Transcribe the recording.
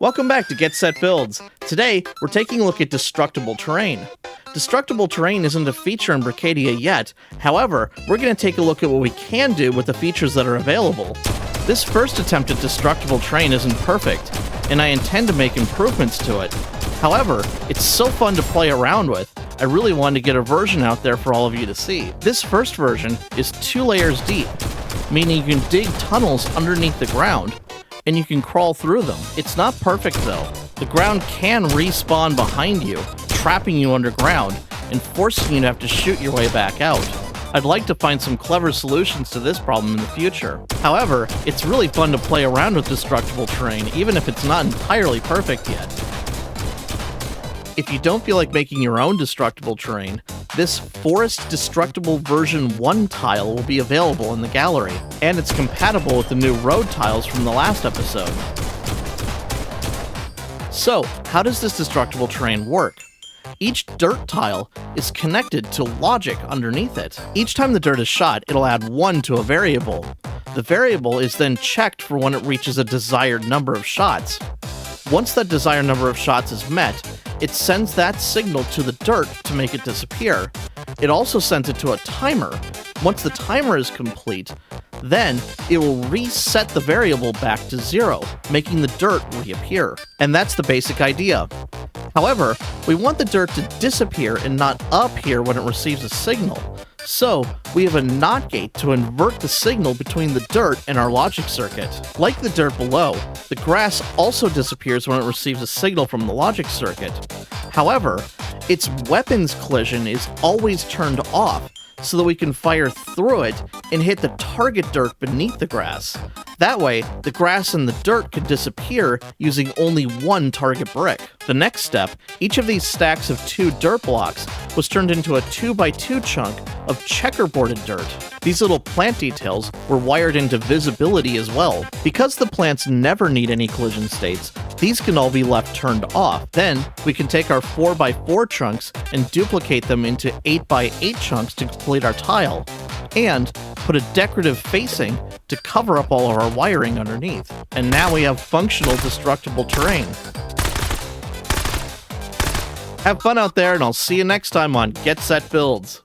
Welcome back to Get Set Builds. Today, we're taking a look at destructible terrain. Destructible terrain isn't a feature in Brickadia yet, however, we're going to take a look at what we can do with the features that are available. This first attempt at destructible terrain isn't perfect, and I intend to make improvements to it. However, it's so fun to play around with, I really wanted to get a version out there for all of you to see. This first version is 2 layers deep, meaning you can dig tunnels underneath the ground, and you can crawl through them. It's not perfect though. The ground can respawn behind you, trapping you underground, and forcing you to have to shoot your way back out. I'd like to find some clever solutions to this problem in the future. However, it's really fun to play around with destructible terrain, even if it's not entirely perfect yet. If you don't feel like making your own destructible terrain, this Forest Destructible version 1 tile will be available in the gallery, and it's compatible with the new road tiles from the last episode. So, how does this destructible terrain work? Each dirt tile is connected to logic underneath it. Each time the dirt is shot, it'll add 1 to a variable. The variable is then checked for when it reaches a desired number of shots. Once that desired number of shots is met, it sends that signal to the dirt to make it disappear. It also sends it to a timer. Once the timer is complete, then it will reset the variable back to 0, making the dirt reappear. And that's the basic idea. However, we want the dirt to disappear and not appear when it receives a signal. So, we have a NOT gate to invert the signal between the dirt and our logic circuit. Like the dirt below, the grass also disappears when it receives a signal from the logic circuit. However, its weapons collision is always turned off, so that we can fire through it and hit the target dirt beneath the grass. That way, the grass and the dirt could disappear using only 1 target brick. The next step, each of these stacks of 2 dirt blocks was turned into a 2x2 chunk of checkerboarded dirt. These little plant details were wired into visibility as well. Because the plants never need any collision states, these can all be left turned off. Then, we can take our 4x4 chunks and duplicate them into 8x8 chunks to complete our tile, and put a decorative facing to cover up all of our wiring underneath. And now we have functional destructible terrain. Have fun out there, and I'll see you next time on Get Set Builds.